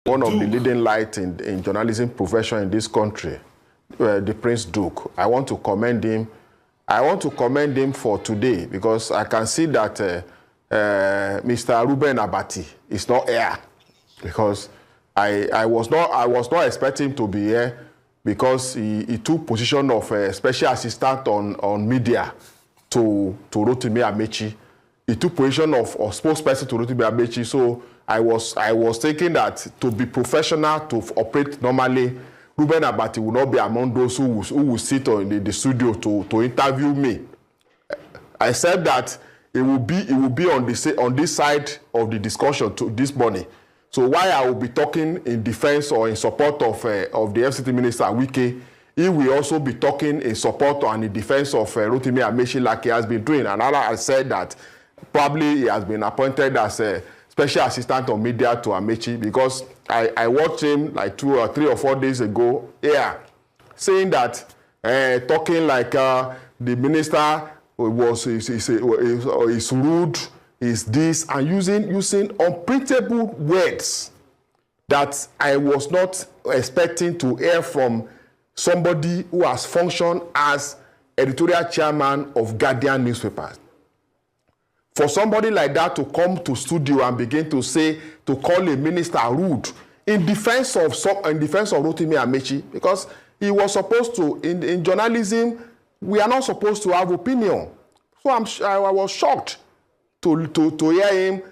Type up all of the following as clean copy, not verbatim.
One of the leading lights in journalism profession in this country, the Prince Duke. I want to commend him. I want to commend him for today because I can see that Mr. Reuben Abati is not here because I was not expecting him to be here because he took position of a special assistant on media to Rotimi Amechi. He took position of spokesperson to Rotimi Amechi. So I was thinking that to be professional, to operate normally, Reuben Abati will not be among those who will sit in the studio to interview me. I said that it will be on this side of the discussion this morning. So why I will be talking in defense or in support of the FCT Minister Wike, he will also be talking in support and in defense of Rotimi Amechi like he has been doing. And I said that probably he has been appointed as a special assistant on media to Amechi because I watched him like 2 or 3 or 4 days ago here saying that talking like the minister is rude, is this, and using unprintable words that I was not expecting to hear from somebody who has functioned as editorial chairman of Guardian newspapers. For somebody like that to come to studio and begin to call a minister rude in defense of Rotimi Amechi, because he was supposed to, in journalism, we are not supposed to have opinion. So I was shocked to hear him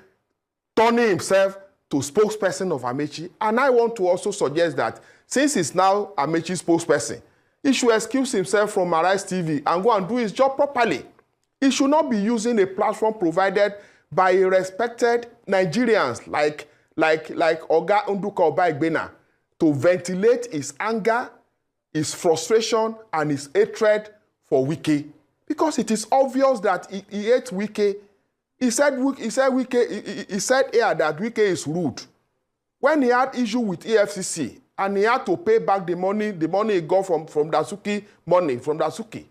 turning himself to spokesperson of Amechi. And I want to also suggest that since he's now Amechi's spokesperson, he should excuse himself from Arise TV and go and do his job properly. He should not be using a platform provided by respected Nigerians like Oga Nduka Obaigbena to ventilate his anger, his frustration, and his hatred for Wike. Because it is obvious that he hates Wike. He said here that Wike is rude. When he had issue with EFCC and he had to pay back the money he got from Dasuki money, from Dasuki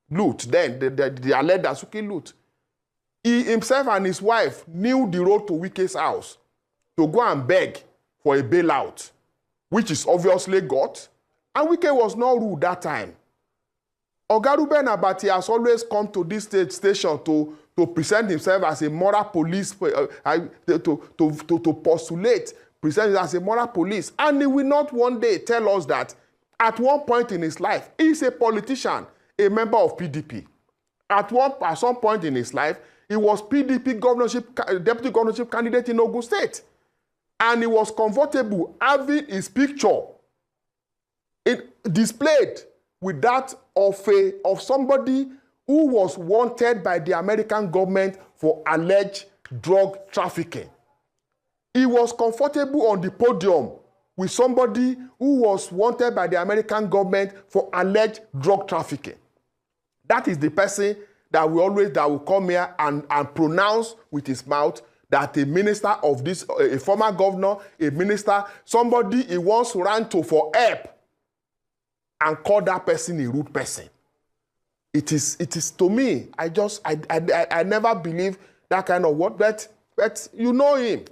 loot, then the alleged Dasuki loot. He himself and his wife knew the road to Wike's house to go and beg for a bailout, which is obviously got. And Wike was not rude that time. Oga Reuben Abati has always come to this station to present himself as a moral police, to postulate, present as a moral police. And he will not one day tell us that at one point in his life, he is a politician, a member of PDP. At some point in his life, he was PDP deputy governorship candidate in Ogun State. And he was comfortable having his picture displayed with that of somebody who was wanted by the American government for alleged drug trafficking. He was comfortable on the podium with somebody who was wanted by the American government for alleged drug trafficking. That is the person that will come here and pronounce with his mouth that a minister of this, a former governor, a minister, somebody he once ran to for help, and call that person a rude person. It is to me, I never believe that kind of word, but you know him.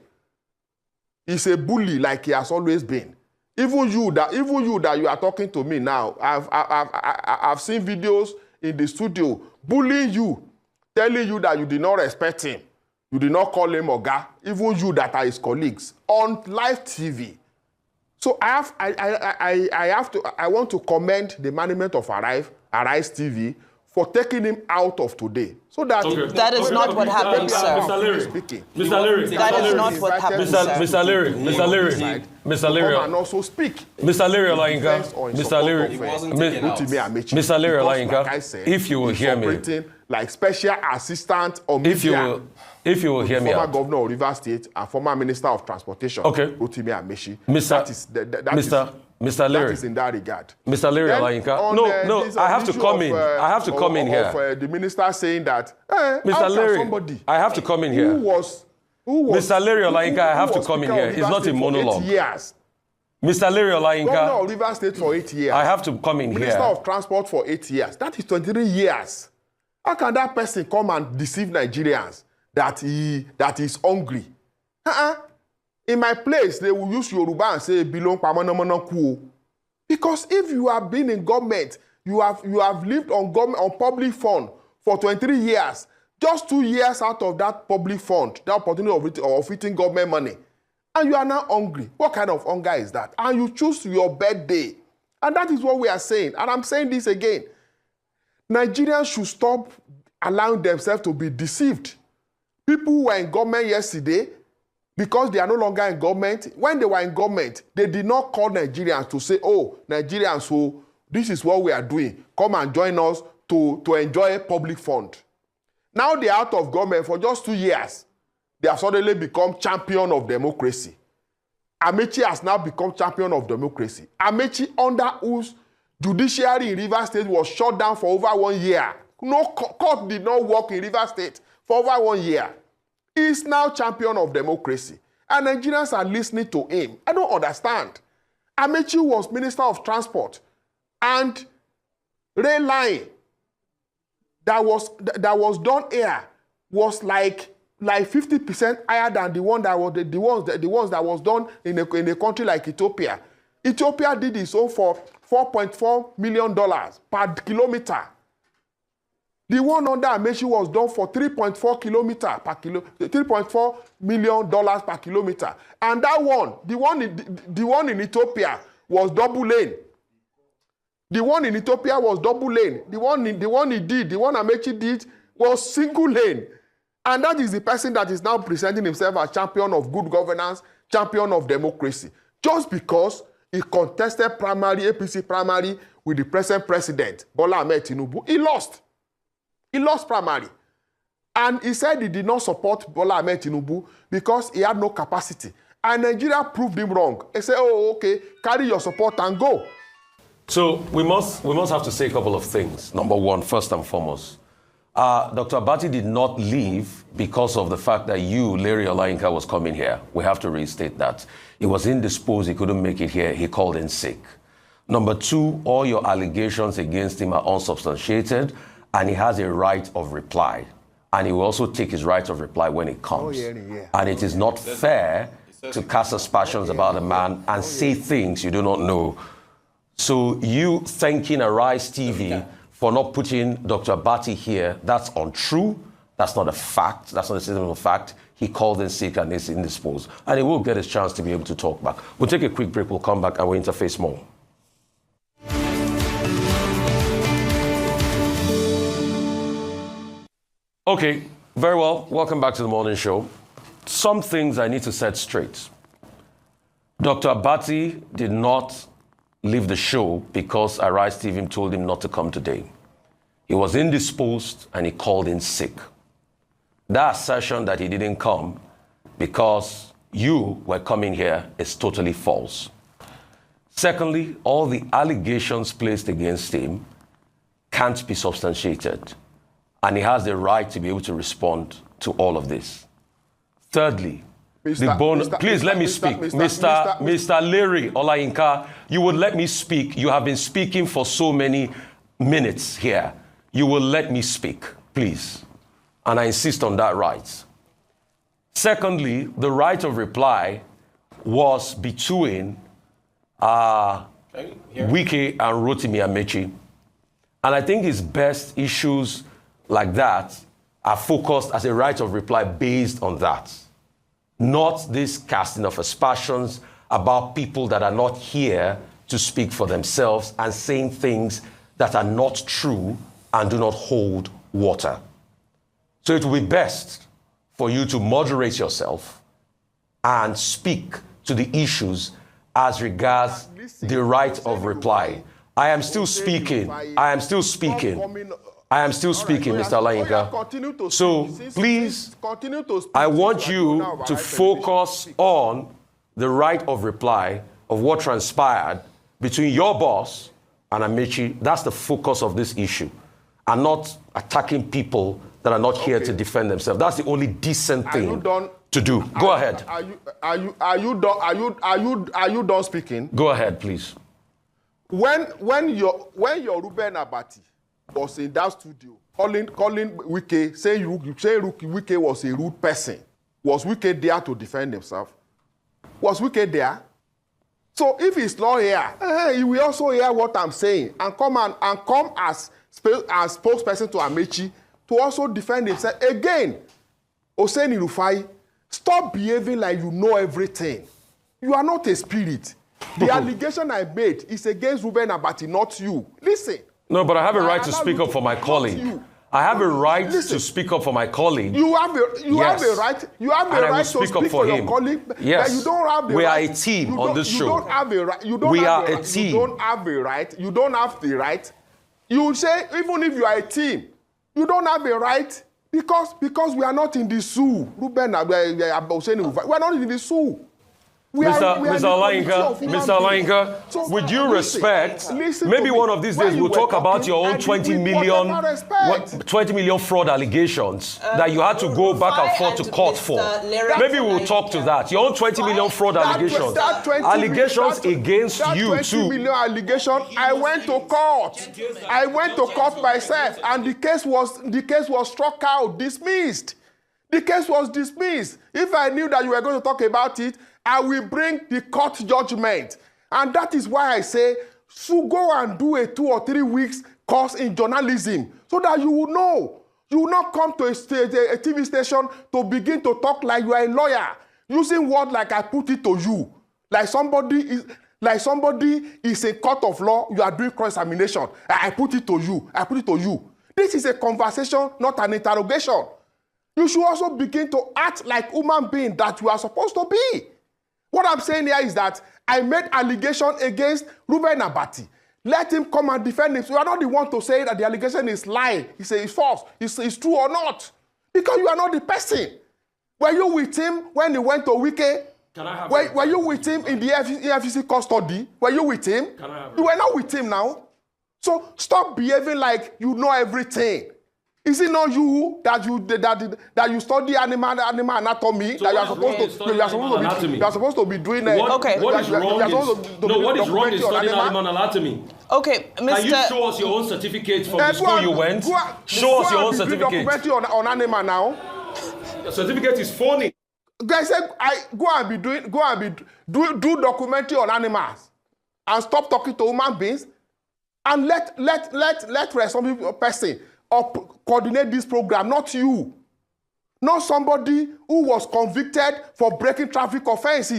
He's a bully like he has always been. Even you that you are talking to me now, I've seen videos in the studio bullying you, telling you that you did not respect him. You did not call him Oga, even you that are his colleagues, on live TV. So I want to commend the management of Arise TV for taking him out of today. So that that is not what happened, sir. Mr. Lere, that is not what happened, sir. Mr. Lere, and also speak. Mr. Lere Olayinka, Mr. Lere Olayinka, if you will hear me, like special assistant or media. If you will hear me, former governor of Rivers State and former minister of transportation, Rotimi Amechi. Mr. Lere, that is in that regard. Mr. Lere Olayinka. No, I have to come in. I have to come in here. The minister saying that, Mr. Lere, I have to come in here. Who was Mr. Lere Olayinka, I have to come in here. It's not a monologue. 8 years. Mr. Lere Olayinka. Governor of Rivers State for 8 years. I have to come in Minister of Transport for 8 years. That is 23 years. How can that person come and deceive Nigerians that he is hungry? In my place, they will use Yoruba and say, "Belong pamanamono kuo." Because if you have been in government, you have lived on government on public fund for 23 years. Just 2 years out of that public fund, the opportunity of eating government money, and you are now hungry. What kind of hunger is that? And you choose your birthday. And that is what we are saying. And I'm saying this again. Nigerians should stop allowing themselves to be deceived. People who were in government yesterday, because they are no longer in government, when they were in government, they did not call Nigerians to say, "Oh, Nigerians, so this is what we are doing. Come and join us to enjoy a public fund." Now they are out of government for just 2 years. They have suddenly become champion of democracy. Amechi has now become champion of democracy. Amechi, under whose judiciary in Rivers State was shut down for over 1 year. No court did not work in Rivers State for over 1 year. He is now champion of democracy. And Nigerians are listening to him. I don't understand. Amechi was Minister of Transport. And rail line that was done here was like 50% higher than the ones that was done in a country like Ethiopia. Ethiopia did its own for $4.4 million per kilometer. The one under Amechi was done for $3.4 million per kilometer. And that one, the one in Ethiopia was double lane. The one in Ethiopia was double lane. The one Amechi did was single lane. And that is the person that is now presenting himself as champion of good governance, champion of democracy. Just because he contested APC primary with the present president, Bola Ahmed Tinubu, he lost. He lost primary. And he said he did not support Bola Ahmed Tinubu because he had no capacity. And Nigeria proved him wrong. He said, "Oh, okay, carry your support and go." So we must have to say a couple of things. Number one, first and foremost, Dr. Abati did not leave because of the fact that Lere Olayinka, was coming here. We have to restate that. He was indisposed. He couldn't make it here. He called in sick. Number two, all your allegations against him are unsubstantiated, and he has a right of reply. And he will also take his right of reply when it comes. And it is not fair to cast aspersions about a man and say things you do not know. So you thanking Arise TV for not putting Dr. Abati here, that's untrue. That's not a fact. That's not a statement of fact. He called in sick and is indisposed. And he will get his chance to be able to talk back. We'll take a quick break. We'll come back and we'll interface more. Okay, very well. Welcome back to the morning show. Some things I need to set straight. Dr. Abati did not leave the show because Arise TV told him not to come today. He was indisposed and he called in sick. That assertion that he didn't come because you were coming here is totally false. Secondly, all the allegations placed against him can't be substantiated, and he has the right to be able to respond to all of this. Thirdly, please let me speak. Mr. Lere Olayinka, you would let me speak. You have been speaking for so many minutes here. You will let me speak, please. And I insist on that right. Secondly, the right of reply was between Wike and Rotimi Amechi. And I think it's best issues like that are focused as a right of reply based on that. Not this casting of aspersions about people that are not here to speak for themselves and saying things that are not true and do not hold water. So it will be best for you to moderate yourself and speak to the issues as regards the right of reply. I am still speaking, Mr. Olayinka. So please, I want you to focus on the right of reply of what transpired between your boss and Amechi. That's the focus of this issue, and not attacking people that are not here to defend themselves. That's the only decent thing to do. Go ahead. Are you done speaking? Go ahead, please. When your Reuben Abati was in that studio, calling Wike, saying Wike was a rude person, was Wike there to defend himself? Was Wike there? So if he's not here, he will also hear what I'm saying and come as spokesperson to Amechi to also defend himself. Again, Oseni Rufai, stop behaving like you know everything. You are not a spirit. The allegation I made is against Reuben Abati, not you. Listen. No, but I have a right to speak up for my colleague. I have a right to speak up for my colleague. You have a right. You have a right to speak up for your colleague. Yes. But you don't have the we right. are a team on this show. You don't have a right. We are a team. You don't have a right. You don't have the right. You say even if you are a team, you don't have a right because we are not in the zoo. Reuben Abati, we are not in the zoo. Mr. Olayinka, So, would you respect, maybe one of these days we'll talk about your own 20 million fraud allegations that you had to go back and forth to court for. Maybe we'll talk to that. Your own 20 million fraud allegations. Allegations against you too. 20 million allegation, I went to court. I went to court myself and the case was struck out, dismissed. The case was dismissed. If I knew that you were going to talk about it, I will bring the court judgment. And that is why I say, so go and do a 2 or 3 weeks course in journalism so that you will know. You will not come to a TV station to begin to talk like you are a lawyer, using words like I put it to you. Like somebody is a court of law, you are doing cross-examination. I put it to you. I put it to you. This is a conversation, not an interrogation. You should also begin to act like human being that you are supposed to be. What I'm saying here is that I made allegation against Reuben Abati. Let him come and defend him. So you are not the one to say that the allegation is lie. He says it's false. It's true or not. Because you are not the person. Were you with him when he went to Wike? Were you with him in the EFCC custody? Were you with him? You were not with him now. So stop behaving like you know everything. Is it not you that you study animal anatomy? So that you are supposed to be doing it. Okay. What is wrong in studying animal anatomy? Okay, Mr. Can you show us your own certificate from the school you went? Show us your own certificate. Documentary on animal now. The certificate is phony. Guys said do documentary on animals and stop talking to human beings and let responsible person coordinate this program, not you. Not somebody who was convicted for breaking traffic offense.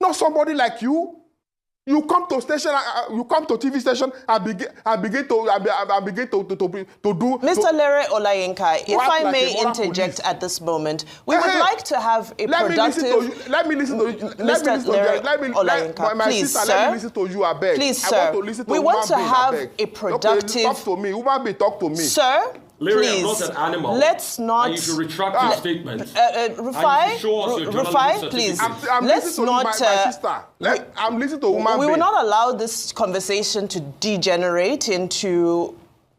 Not somebody like you. You come to station, you come to TV station and begin to do. Mr. Lere Olayinka, if I may interject at this moment, we would like to have a productive. Let me listen to you. Mr. Lere Olayinka, please, sir. Let me listen to you, I beg. Please, sir. We want to have a productive. Talk to me. Human being, talk to me. Sir. Lere, please, I'm not an animal. Let's not. And you should retract your statements. Rufai, please. Let's not. I'm listening to woman. We will not allow this conversation to degenerate into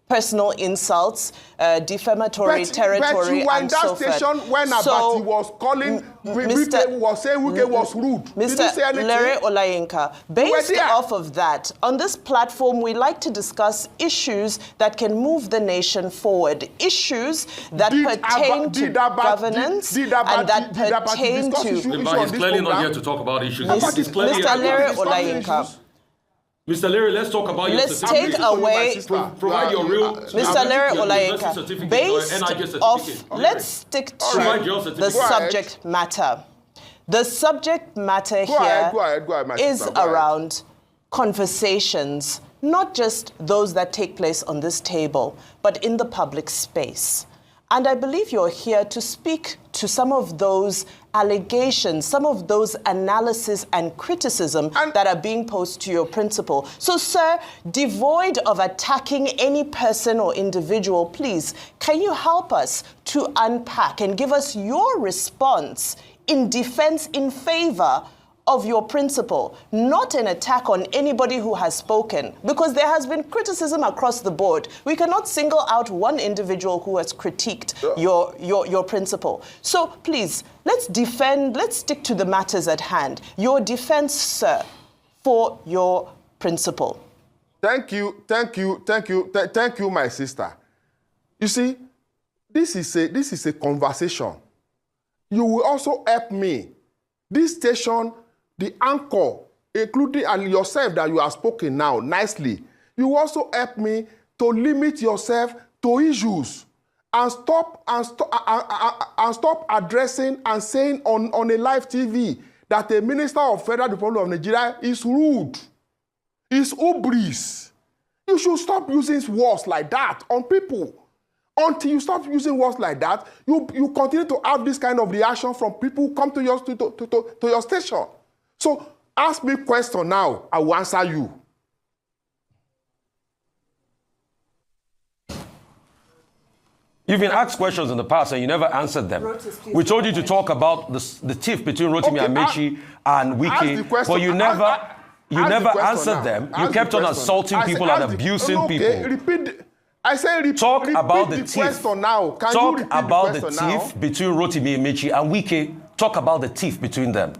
personal insults, defamatory territory, but you were in that station when Abati was calling, Wike was saying Wike was rude. Mr. Did you say anything? Lere Olayinka, based off of that, on this platform, we like to discuss issues that can move the nation forward, issues that pertain to governance and that pertain to... He's clearly not here to talk about issues. Mr. Lere Olayinka. Mr. Lere, let's talk about your certificate. Let's take away... Provide your real... Mr. Lere Olayinka, based off... Let's stick to the subject matter. The subject matter here is around conversations, not just those that take place on this table, but in the public space. And I believe you're here to speak to some of those allegations, some of those analysis and criticism that are being posed to your principal. So, sir, devoid of attacking any person or individual, please, can you help us to unpack and give us your response in defense in favor of your principal, not an attack on anybody who has spoken, because there has been criticism across the board. We cannot single out one individual who has critiqued your principal. So please, let's stick to the matters at hand. Your defense, sir, for your principal. Thank you, my sister. You see, this is a conversation. You will also help me this station, the anchor, including and yourself that you have spoken now nicely, you also help me to limit yourself to issues and stop addressing and saying on a live TV that a minister of Federal Republic of Nigeria is rude, is hubris. You should stop using words like that on people. Until you stop using words like that, you continue to have this kind of reaction from people who come to your station. So ask me a question now, I will answer you. You've been asked questions in the past and you never answered them. We told you to talk about the tiff between Rotimi Amaechi and Wike, but you never answered them. You kept on assaulting people and abusing people. Talk about the tiff. Talk about the tiff between Rotimi Amaechi and Wike. Talk about the tiff between them.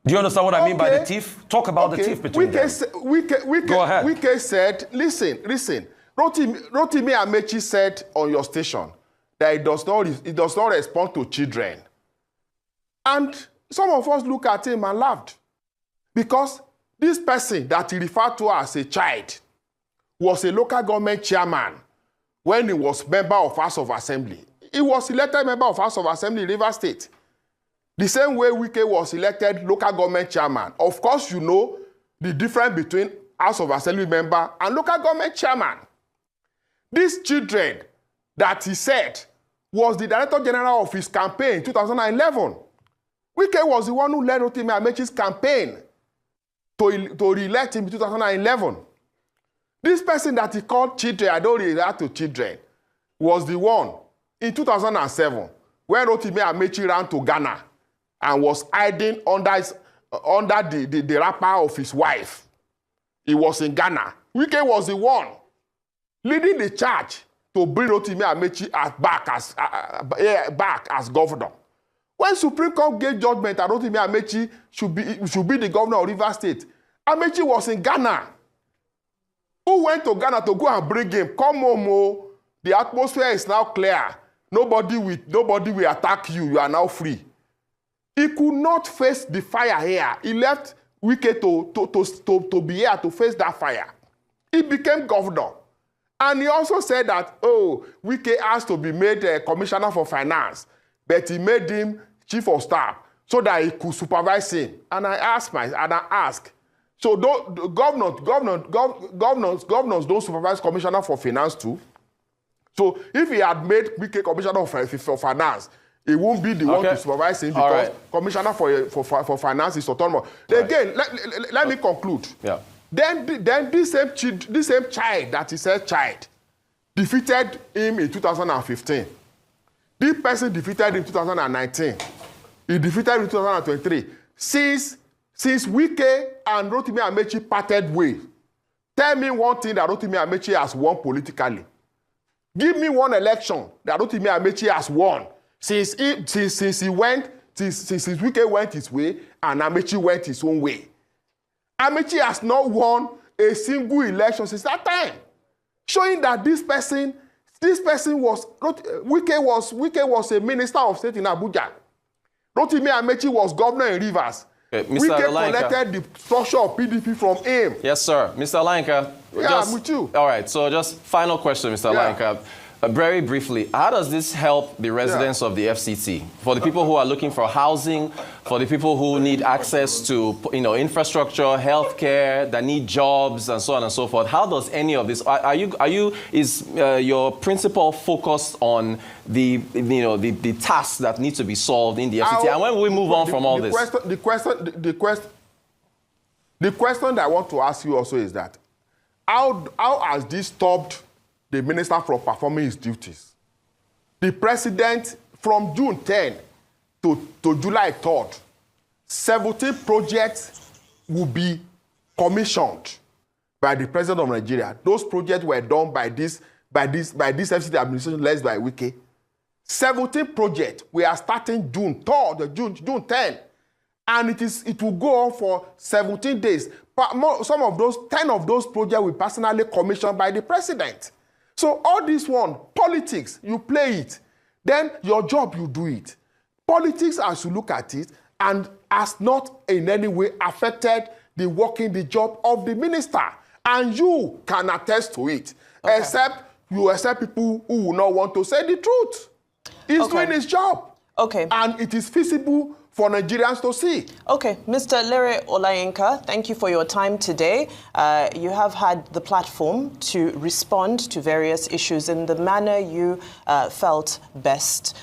Do you understand what I mean by the tiff? Talk about the tiff between them. Go ahead. Wike said, listen. Rotimi Amaechi said on your station that it does not respond to children. And some of us look at him and laughed. Because this person that he referred to as a child was a local government chairman when he was member of House of Assembly. He was elected member of House of Assembly in Rivers State. The same way Wike was elected local government chairman. Of course, you know the difference between House of Assembly member and local government chairman. These children that he said was the Director General of his campaign in 2011. Wike was the one who led Rotimi Amaechi's campaign to re-elect him in 2011. This person that he called children, I don't relate to children, was the one in 2007 when Rotimi Amaechi ran to Ghana and was hiding under the wrapper of his wife. He was in Ghana. Wike was the one leading the charge to bring Rotimi Amaechi back as governor. When Supreme Court gave judgment that Rotimi Amaechi should be the governor of Rivers State, Amaechi was in Ghana. Who went to Ghana to go and bring him? Come home, the atmosphere is now clear. Nobody will attack you. You are now free. He could not face the fire here. He left Wike to be here to face that fire. He became governor. And he also said that, Wike has to be made a commissioner for finance, but he made him chief of staff so that he could supervise him. And I ask, so governors don't supervise commissioner for finance too? So if he had made Wike commissioner for finance, he won't be the one to supervise him because commissioner for finance is autonomous. Again, let me conclude. Yeah. Then this same child that he said defeated him in 2015. This person defeated him in 2019. He defeated him in 2023. Since Wike and Rotimi Amaechi parted ways, tell me one thing that Rotimi Amaechi has won politically. Give me one election that Rotimi Amaechi has won since Wike went his way and Amaechi went his own way. Amaechi has not won a single election since that time, showing that this person was Wike was a minister of state in Abuja. Rotimi Amaechi was governor in Rivers. Wike collected the structure of PDP from him. Yes, sir. Mr. Olayinka. I'm with you. All right, so just final question, Mr. Olayinka. Very briefly, how does this help the residents of the FCT? For the people who are looking for housing, for the people who need access to infrastructure, healthcare, that need jobs, and so on and so forth. How does any of this? Is your principal focused on the tasks that need to be solved in the FCT? And when will we move on from all this? The question that I want to ask you also is that how has this stopped the minister from performing his duties? The president, from June 10 to July 3rd, 17 projects will be commissioned by the president of Nigeria. Those projects were done by this FCT administration led by Wike. 17 projects. We are starting June 10. And it will go on for 17 days. But some of those, 10 of those projects will personally commissioned by the president. So all this one, politics, you play it. Then your job, you do it. Politics, as you look at it, and has not in any way affected the job of the minister. And you can attest to it, except people who will not want to say the truth. He's doing his job. Okay. And it is feasible for Nigerians to see. Okay, Mr. Lere Olayinka, thank you for your time today. You have had the platform to respond to various issues in the manner you felt best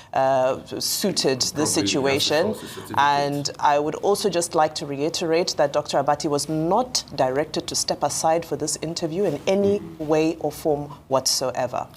suited the situation. And I would also just like to reiterate that Dr. Abati was not directed to step aside for this interview in any way or form whatsoever.